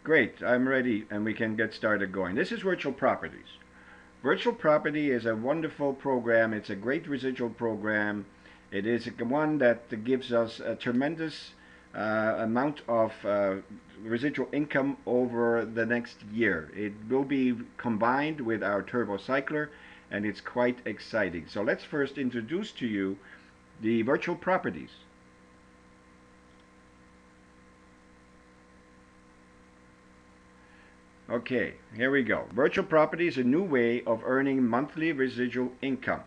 Great, I'm ready and we can get started going. This is virtual properties. Virtual property is a wonderful program. It's a great residual program. It is one that gives us a tremendous amount of residual income over the next year. It will be combined with our turbo cycler, and it's quite exciting. So let's first introduce to you the virtual properties. Okay, here we go. Virtual property is a new way of earning monthly residual income.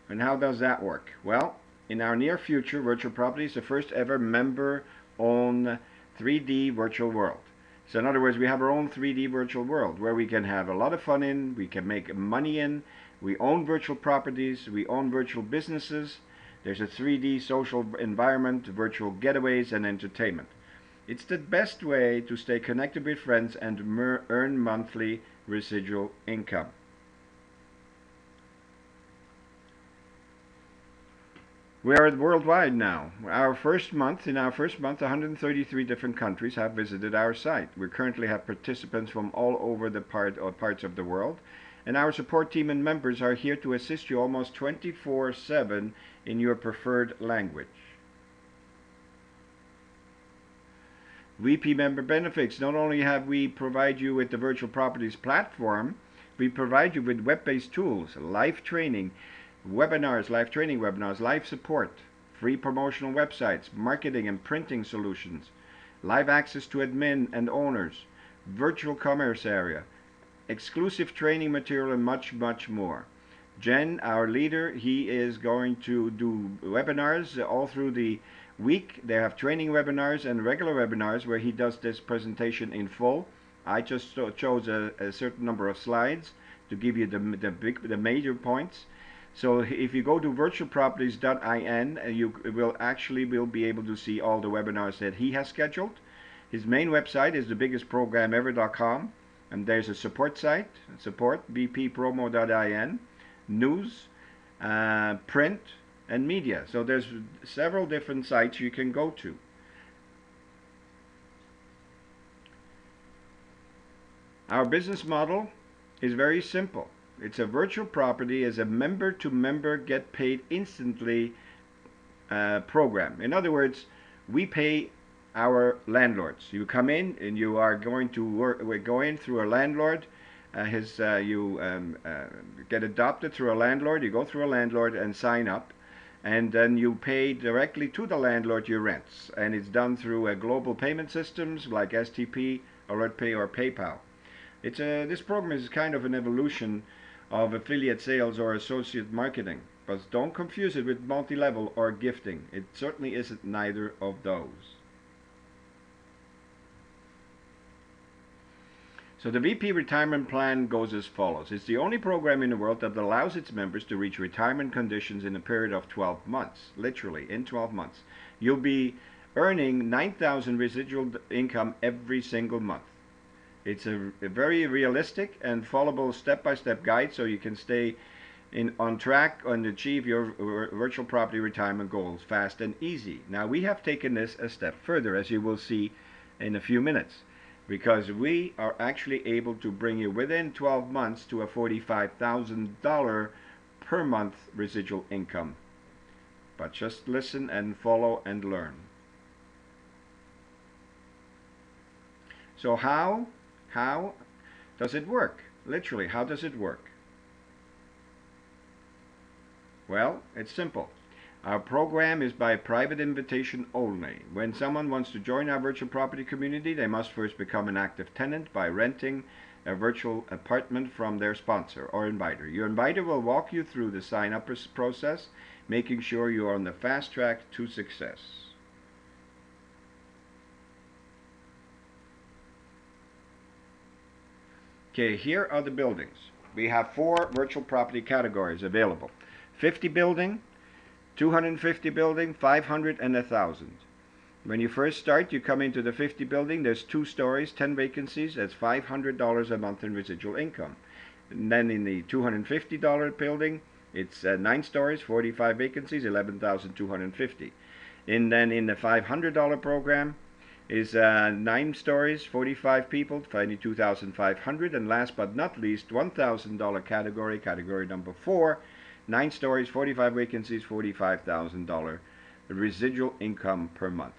And how does that work? Well, in our near future, virtual property is the first ever member-owned 3D virtual world. So in other words, we have our own 3D virtual world where we can have a lot of fun in, we can make money in, we own virtual properties, we own virtual businesses. There's a 3D social environment, virtual getaways, and entertainment. It's the best way to stay connected with friends and earn monthly residual income. We are worldwide now. In our first month, 133 different countries have visited our site. We currently have participants from all over the parts of the world, and our support team and members are here to assist you almost 24/7 in your preferred language. VP member benefits. Not only have we provide you with the virtual properties platform, we provide you with web-based tools, live training, webinars, live training webinars, live support, free promotional websites, marketing and printing solutions, live access to admin and owners, virtual commerce area, exclusive training material, and much, much more. Jen, our leader, he is going to do webinars all through the week. They have training webinars and regular webinars where he does this presentation in full. I just chose a certain number of slides to give you the major points. So if you go to virtualproperties.in, you will be able to see all the webinars that he has scheduled. His main website is thebiggestprogramever.com, and there's a support site, support bppromo.in, news, print, and media. So there's several different sites you can go to. Our business model is very simple. It's a virtual property as a member-to-member get paid instantly program. In other words, we pay our landlords. You come in and you are going to work. We're going through a landlord. You get adopted through a landlord. You go through a landlord and sign up, and then you pay directly to the landlord your rents. And it's done through global payment systems like STP, AlertPay, or PayPal. This program is kind of an evolution of affiliate sales or associate marketing, but don't confuse it with multi-level or gifting. It certainly isn't neither of those. So the VP retirement plan goes as follows. It's the only program in the world that allows its members to reach retirement conditions in a period of 12 months, literally in 12 months. You'll be earning 9,000 residual income every single month. It's a very realistic and followable step-by-step guide so you can stay on track and achieve your virtual property retirement goals fast and easy. Now we have taken this a step further, as you will see in a few minutes, because we are actually able to bring you within 12 months to a $45,000 per month residual income. But just listen and follow and learn. So how does it work? Literally, how does it work? Well, it's simple. Our program is by private invitation only. When someone wants to join our virtual property community, they must first become an active tenant by renting a virtual apartment from their sponsor or inviter. Your inviter will walk you through the sign-up process, making sure you are on the fast track to success. Okay, here are the buildings. We have 4 virtual property categories available. 50 building, 250 building, 500, and 1,000. When you first start, you come into the 50 building. There's 2 stories, 10 vacancies. That's $500 a month in residual income. And then in the $250 building, It's 9 stories, 45 vacancies, 11,250. And then in the $500 program is 9 stories, 45 people, 22,500. And last but not least, $1,000 category, category number 4, 9 stories, 45 vacancies, $45,000 residual income per month.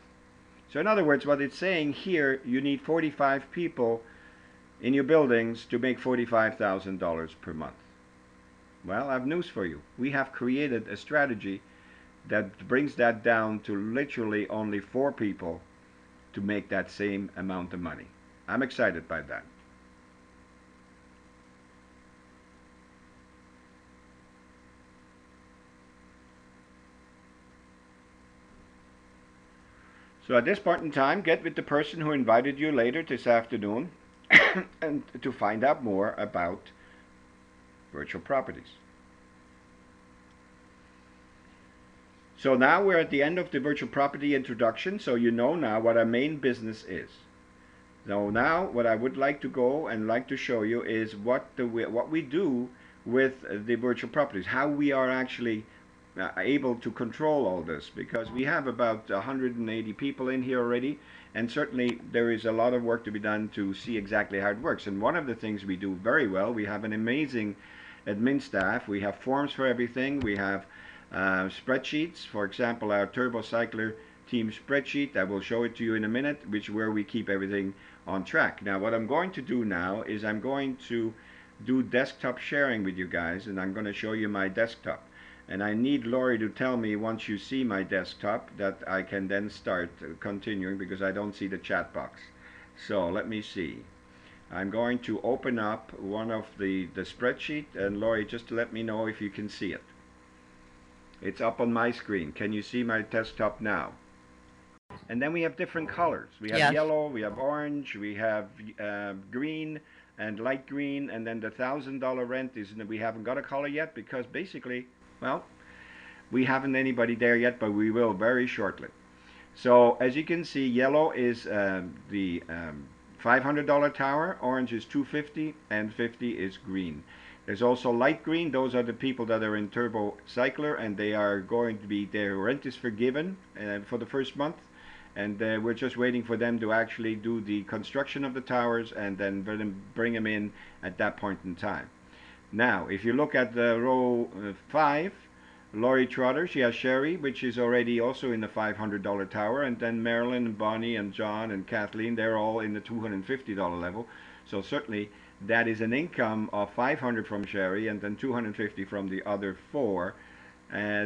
So in other words, what it's saying here, you need 45 people in your buildings to make $45,000 per month. Well, I have news for you. We have created a strategy that brings that down to literally only 4 people to make that same amount of money. I'm excited by that. So at this point in time, get with the person who invited you later this afternoon and to find out more about virtual properties. So now we're at the end of the virtual property introduction, so you know now what our main business is. So now what I would like to go and like to show you is what we do with the virtual properties, how we are actually able to control all this, because we have about 180 people in here already, and certainly there is a lot of work to be done to see exactly how it works. And one of the things we do very well, we have an amazing admin staff. We have forms for everything. We have spreadsheets. For example, our TurboCycler team spreadsheet, I will show it to you in a minute, where we keep everything on track. Now what I'm going to do now is I'm going to do desktop sharing with you guys, and I'm going to show you my desktop. And I need Lori to tell me once you see my desktop that I can then start continuing, because I don't see the chat box. So let me see. I'm going to open up one of the spreadsheet, and Lori, just let me know if you can see it. It's up on my screen. Can you see my desktop now? And then we have different colors. We have yellow, we have orange, we have green and light green, and then the $1,000 rent is, we haven't got a color yet because basically, well, we haven't anybody there yet, but we will very shortly. So as you can see, yellow is the $500 tower, orange is $250, and $50 is green. There's also light green. Those are the people that are in TurboCycler, and they are going to be, their rent is forgiven for the first month, and we're just waiting for them to actually do the construction of the towers and then bring them in at that point in time. Now, if you look at the row 5, Lori Trotter, she has Sherry, which is already also in the $500 tower, and then Marilyn and Bonnie and John and Kathleen, they're all in the $250 level. So certainly that is an income of $500 from Sherry and then $250 from the other 4.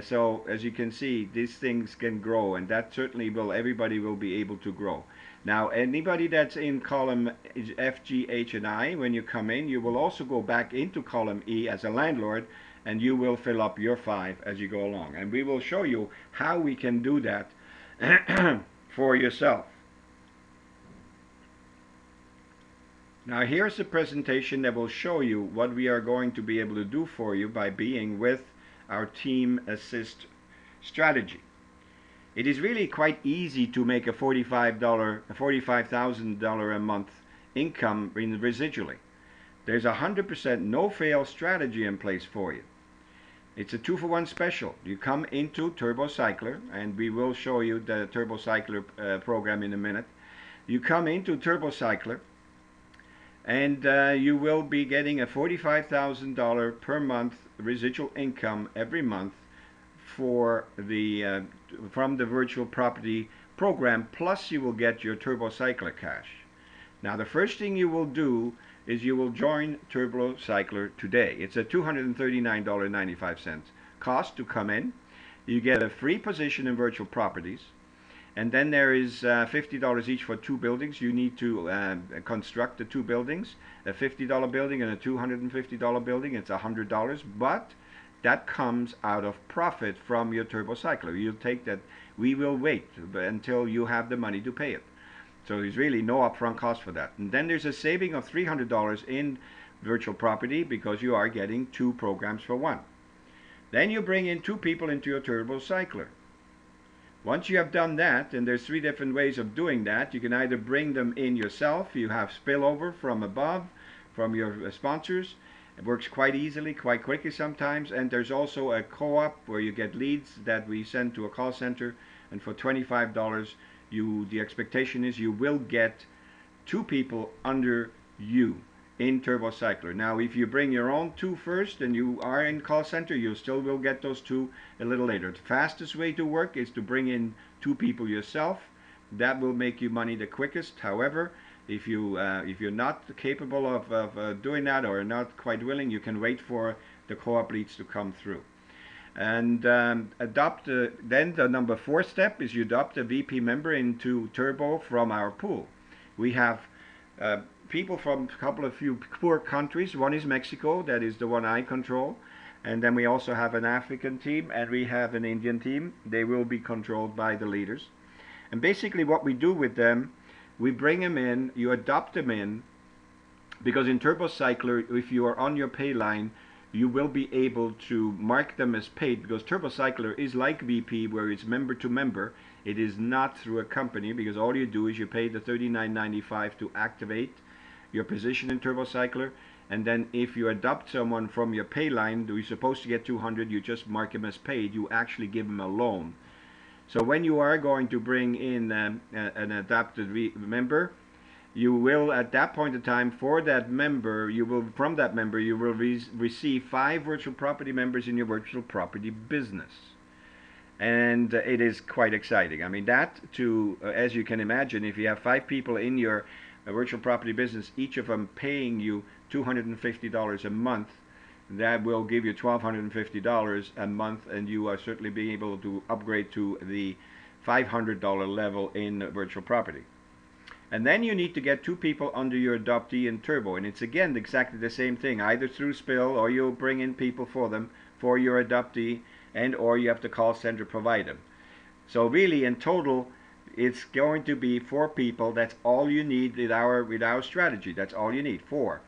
So as you can see, these things can grow, and that certainly will, everybody will be able to grow. Now anybody that's in column F, G, H, and I, when you come in, you will also go back into column E as a landlord, and you will fill up your 5 as you go along. And we will show you how we can do that for yourself. Now here's a presentation that will show you what we are going to be able to do for you by being with our Team Assist strategy. It is really quite easy to make a $45,000 a month income residually. There's a 100% no-fail strategy in place for you. It's a 2-for-1 special. You come into TurboCycler, and we will show you the TurboCycler program in a minute. You come into TurboCycler, and you will be getting a $45,000 per month residual income every month for the from the virtual property program, plus you will get your TurboCycler cash. Now the first thing you will do is you will join TurboCycler today. It's a $239.95 cost to come in. You get a free position in virtual properties, and then there is $50 each for 2 buildings. You need to construct the 2 buildings, a $50 building and a $250 building. It's $100, but that comes out of profit from your TurboCycler. You'll take that. We will wait until you have the money to pay it. So there's really no upfront cost for that. And then there's a saving of $300 in virtual property because you are getting 2 programs for 1. Then you bring in 2 people into your TurboCycler. Once you have done that, and there's 3 different ways of doing that, you can either bring them in yourself, you have spillover from above, from your sponsors, It works quite easily, quite quickly sometimes, and there's also a co-op where you get leads that we send to a call center, and for $25, the expectation is you will get 2 people under you in TurboCycler. Now, if you bring your own 2 first and you are in call center, you still will get those 2 a little later. The fastest way to work is to bring in 2 people yourself. That will make you money the quickest. However, if you're not capable of doing that, or not quite willing, you can wait for the co-op leads to come through. And then the number 4 step is you adopt a VP member into Turbo from our pool. We have people from a couple of few poor countries. One is Mexico, that is the one I control. And then we also have an African team, and we have an Indian team. They will be controlled by the leaders. And basically what we do with them, we bring them in, you adopt them in, because in TurboCycler, if you are on your pay line, you will be able to mark them as paid, because TurboCycler is like VP, where it's member to member. It is not through a company, because all you do is you pay the $39.95 to activate your position in TurboCycler, and then if you adopt someone from your pay line, you're supposed to get $200, you just mark him as paid, you actually give him a loan. So when you are going to bring in an adopted member, you will, at that point in time, for that member, from that member, you will receive 5 virtual property members in your virtual property business. And it is quite exciting. I mean, as you can imagine, if you have 5 people in your virtual property business, each of them paying you $250 a month, that will give you $1,250 a month, and you are certainly being able to upgrade to the $500 level in virtual property. And then you need to get 2 people under your adoptee in Turbo, and it's again exactly the same thing, either through Spill, or you'll bring in people for them, for your adoptee, and or you have the call center provide them. So really, in total, it's going to be 4 people. That's all you need with our strategy. That's all you need, 4.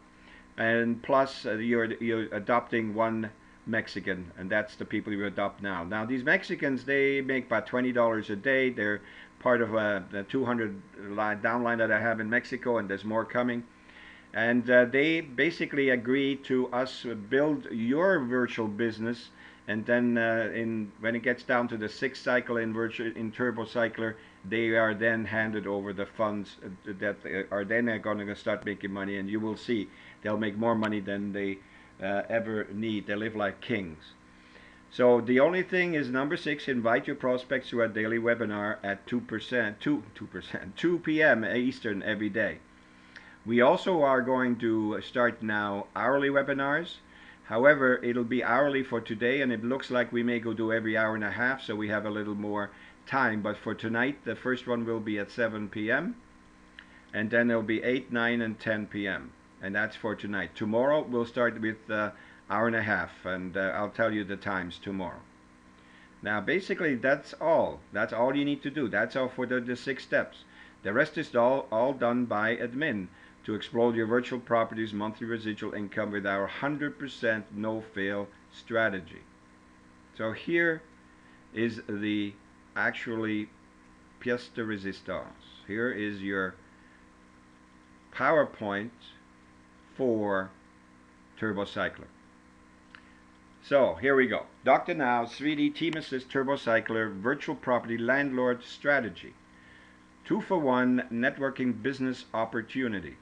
And plus you're adopting 1 Mexican, and that's the people you adopt now. Now these Mexicans, they make about $20 a day. They're part of the 200 downline that I have in Mexico, and there's more coming. And they basically agree to us build your virtual business, and then when it gets down to the 6th cycle in TurboCycler, they are then handed over the funds that are then going to start making money, and you will see they'll make more money than they ever need. They live like kings. So the only thing is number 6, invite your prospects to our daily webinar at 2 p.m. Eastern every day. We also are going to start now hourly webinars. However, it'll be hourly for today, and it looks like we may go do every hour and a half, so we have a little more time. But for tonight, the first one will be at 7 p.m. and then it'll be 8, 9, and 10 p.m. and that's for tonight. Tomorrow we'll start with hour and a half, and I'll tell you the times tomorrow. Now basically that's all you need to do. That's all for the 6 steps. The rest is all done by admin to explode your virtual properties monthly residual income with our 100% no-fail strategy. So here is the actually pièce de résistance. Here is your PowerPoint for TurboCycler. So here we go. Dr. Now's 3D Team Assist TurboCycler Virtual Property Landlord Strategy. 2-for-1 networking business opportunity.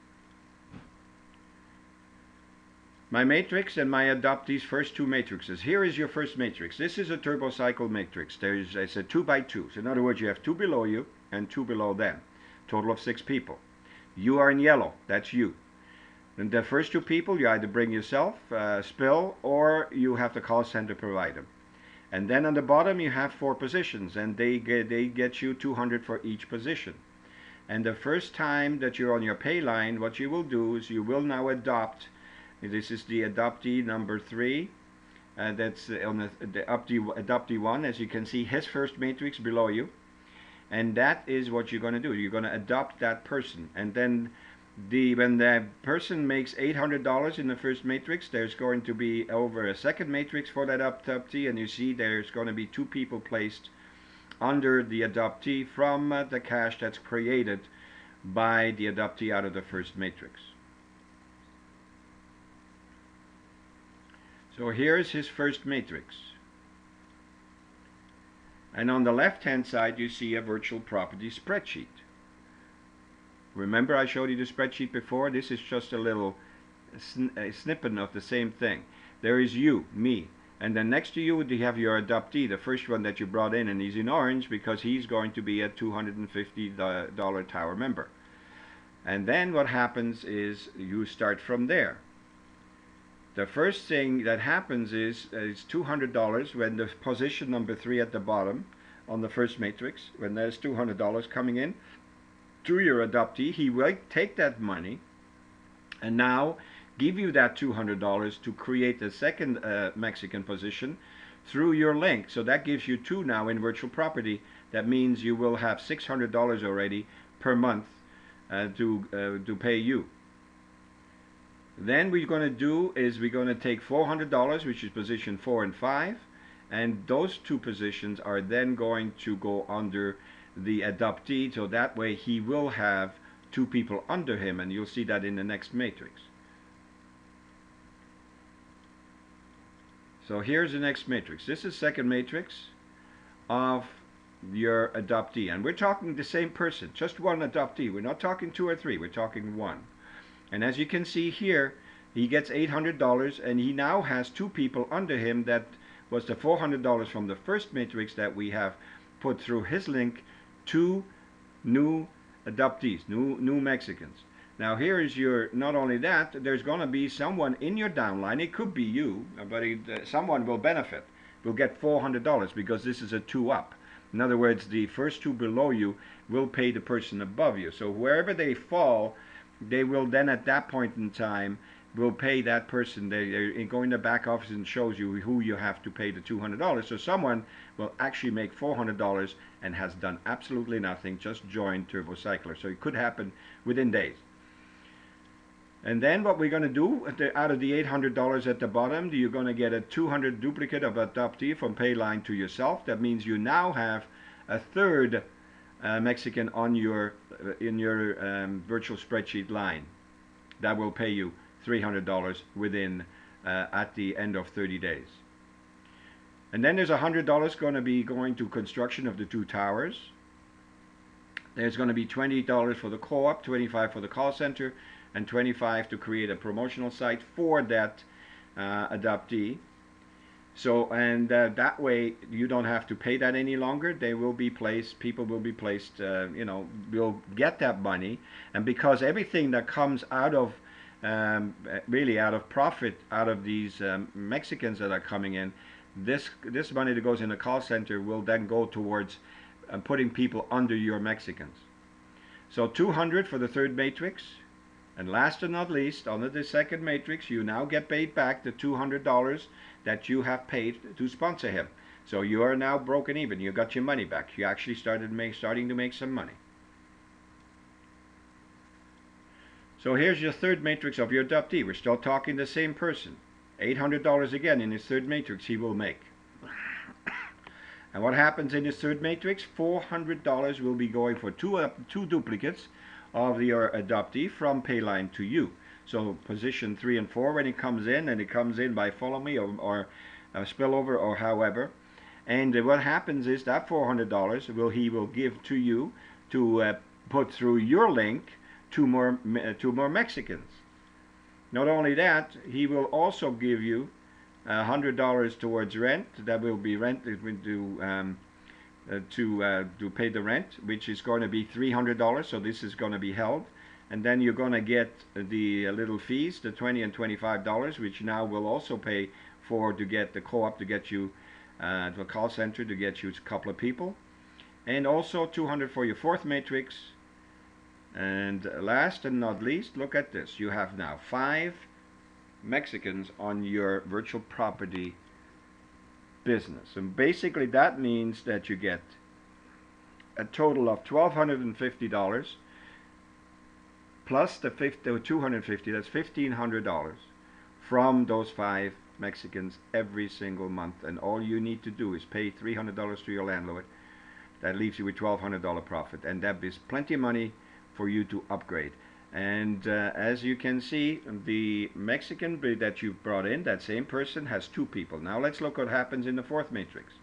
My matrix and my adoptee's first 2 matrices. Here is your first matrix. This is a TurboCycle matrix. It's a 2 by 2. So in other words, you have 2 below you and 2 below them. Total of 6 people. You are in yellow. That's you. And the first 2 people, you either bring yourself, Spill, or you have the call center provide them. And then on the bottom you have 4 positions, and they get you $200 for each position. And the first time that you're on your pay line, what you will do is you will now adopt. This is the adoptee number 3. That's on the adoptee 1. As you can see, his first matrix below you. And that is what you're going to do. You're going to adopt that person. And then when the person makes $800 in the first matrix, there's going to be over a second matrix for that adoptee. And you see there's going to be 2 people placed under the adoptee from the cash that's created by the adoptee out of the first matrix. So here's his first matrix. And on the left hand side you see a virtual property spreadsheet. Remember I showed you the spreadsheet before? This is just a little snippet of the same thing. There is you, me, and then next to you you have your adoptee, the first one that you brought in, and he's in orange because he's going to be a $250 tower member. And then what happens is you start from there. The first thing that happens is $200 when the position number 3 at the bottom on the first matrix, when there's $200 coming in to your adoptee, he will take that money and now give you that $200 to create the second Mexican position through your link. So that gives you 2 now in virtual property. That means you will have $600 already per month to pay you. Then we're going to do is we're going to take $400, which is position 4 and 5, and those 2 positions are then going to go under the adoptee, so that way he will have 2 people under him, and you'll see that in the next matrix. So here's the next matrix. This is second matrix of your adoptee, and we're talking the same person, just one adoptee. We're not talking 2 or 3, we're talking 1. And as you can see here, he gets $800, and he now has 2 people under him. That was the $400 from the first matrix that we have put through his link, 2 new adoptees, new Mexicans. Now here is your, not only that, there's going to be someone in your downline, it could be you, but someone will benefit, will get $400 because this is a 2 up. In other words, the first 2 below you will pay the person above you. So wherever they fall, they will then at that point in time will pay that person. They go in the back office and shows you who you have to pay the $200. So someone will actually make $400 and has done absolutely nothing, just joined TurboCycler. So it could happen within days. And then what we're going to do, out of the $800 at the bottom, you're going to get a 200 duplicate of adoptee from Payline to yourself. That means you now have a third Mexican on your in your virtual spreadsheet line that will pay you $300 within at the end of 30 days. And then there's $100 going to be going to construction of the 2 towers. There's going to be $20 for the co-op, $25 for the call center, and $25 to create a promotional site for that adoptee. So, and that way you don't have to pay that any longer. They will be placed, people will be placed, you know, will get that money. And because everything that comes out of, really out of profit, out of these Mexicans that are coming in, this money that goes in the call center will then go towards putting people under your Mexicans. So 200 for the third matrix. And last and not least, under the second matrix, you now get paid back the $200 that you have paid to sponsor him. So you are now broken even. You got your money back. You actually starting to make some money. So here's your third matrix of your adoptee. We're still talking the same person. $800 again in his third matrix he will make. And what happens in his third matrix? $400 will be going for two duplicates of your adoptee from Payline to you. So position 3 and 4 when it comes in, and it comes in by follow me or spillover or however. And what happens is that $400 he will give to you to put through your link two more Mexicans. Not only that, he will also give you $100 towards rent. That will be rent to pay the rent, which is going to be $300. So this is going to be held, and then you're going to get the little fees, the $20 and $25, which now will also pay for to get the co-op to get you to a call center to get you a couple of people, and also $200 for your fourth matrix. And last and not least, look at this. You have now 5 Mexicans on your virtual property business, and basically that means that you get a total of $1,250 plus the $250. That's $1,500 from those 5 Mexicans every single month, and all you need to do is pay $300 to your landlord. That leaves you with $1,200 profit, and that is plenty of money for you to upgrade. And as you can see, the Mexican that you brought in, that same person has 2 people. Now let's look what happens in the 4th matrix.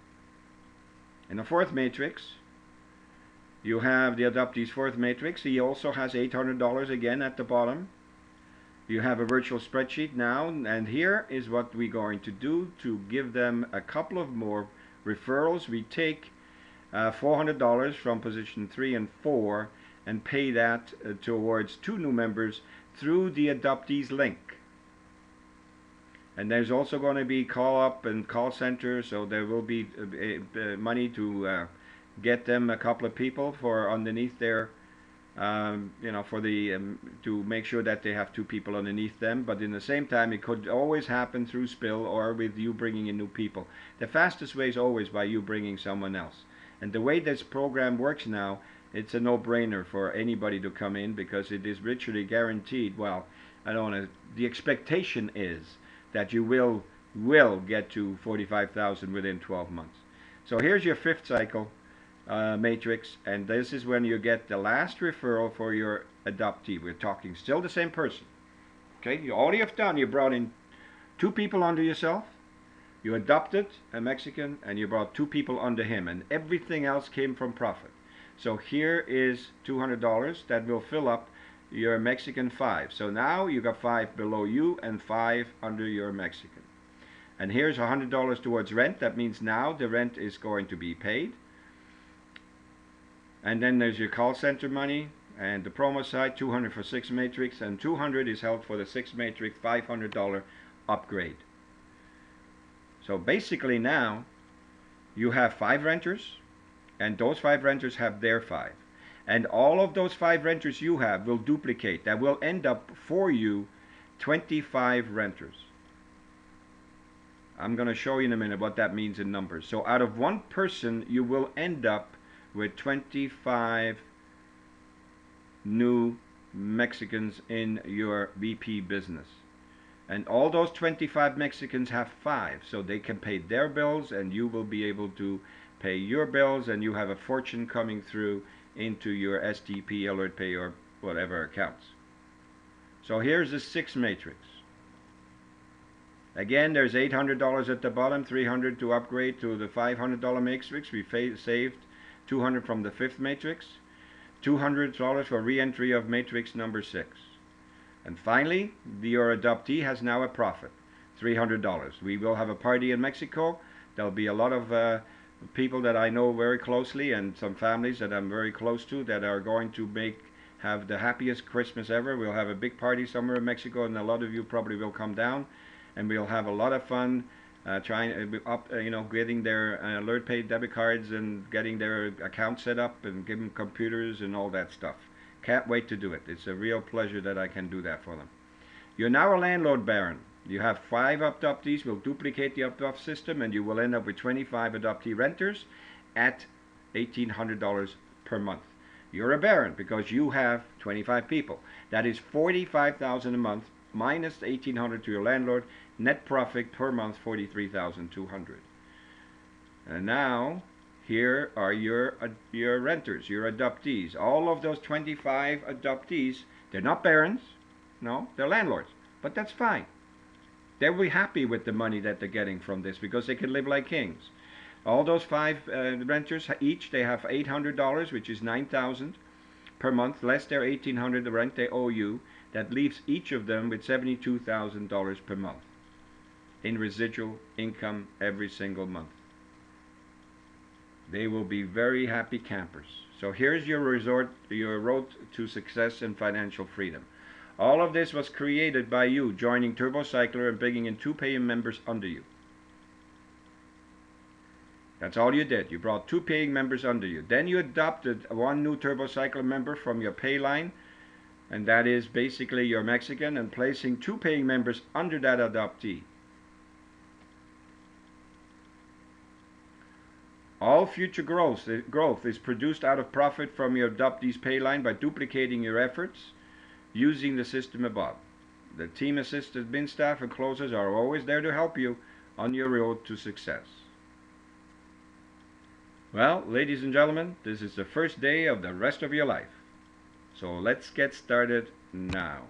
In the 4th matrix, you have the adoptee's 4th matrix. He also has $800 again at the bottom. You have a virtual spreadsheet now, and here is what we're going to do to give them a couple of more referrals. We take $400 from position 3 and 4 and pay that towards 2 new members through the adoptee's link. And there's also going to be call up and call center, so there will be money to get them a couple of people for underneath their for the to make sure that they have 2 people underneath them. But in the same time, it could always happen through spill or with you bringing in new people. The fastest way is always by you bringing someone else. And the way this program works now, it's a no-brainer for anybody to come in, because it is literally guaranteed. Well, I don't know. The expectation is that you will get to 45,000 within 12 months. So here's your 5th cycle matrix, and this is when you get the last referral for your adoptee. We're talking still the same person. Okay, all you've done, you brought in 2 people under yourself, you adopted a Mexican, and you brought 2 people under him, and everything else came from profit. So here is $200 that will fill up your Mexican 5. So now you got 5 below you and 5 under your Mexican. And here's $100 towards rent. That means now the rent is going to be paid. And then there's your call center money and the promo side, $200 for 6 matrix, and $200 is held for the 6 matrix $500 upgrade. So basically now you have 5 renters, and those 5 renters have their 5. And all of those 5 renters you have will duplicate. That will end up for you 25 renters. I'm going to show you in a minute what that means in numbers. So out of 1 person, you will end up with 25 new Mexicans in your VP business. And all those 25 Mexicans have 5, so they can pay their bills, and you will be able to pay your bills, and you have a fortune coming through into your STP, Alert Pay, or whatever accounts. So here's the 6 matrix. Again, there's $800 at the bottom, $300 to upgrade to the $500 matrix. We saved $200 from the 5th matrix, $200 for re-entry of matrix number 6. And finally, your adoptee has now a profit, $300. We will have a party in Mexico. There'll be a lot of people that I know very closely, and some families that I'm very close to, that are going to have the happiest Christmas ever. We'll have a big party somewhere in Mexico, and a lot of you probably will come down, and we'll have a lot of fun getting their Alert Pay debit cards and getting their account set up and giving computers and all that stuff. Can't wait to do it. It's a real pleasure that I can do that for them. You're now a landlord baron. You have 5 adoptees. We'll duplicate the adopt system, and you will end up with 25 adoptee renters at $1,800 per month. You're a baron because you have 25 people. That is $45,000 a month minus $1,800 to your landlord. Net profit per month $43,200. And now here are your renters, your adoptees. All of those 25 adoptees, they're not barons. No, they're landlords. But that's fine. They'll be happy with the money that they're getting from this because they can live like kings. All those 5 renters, each they have $800, which is $9,000 per month, less their $1,800 the rent they owe you. That leaves each of them with $72,000 per month in residual income every single month. They will be very happy campers. So here's your road to success and financial freedom. All of this was created by you joining TurboCycler and bringing in 2 paying members under you. That's all you did. You brought 2 paying members under you. Then you adopted 1 new TurboCycler member from your pay line, and that is basically your Mexican, and placing 2 paying members under that adoptee. All future growth is produced out of profit from your adoptee's pay line by duplicating your efforts using the system above. The team assisted admin staff and closers are always there to help you on your road to success. Well, ladies and gentlemen, this is the first day of the rest of your life. So let's get started now.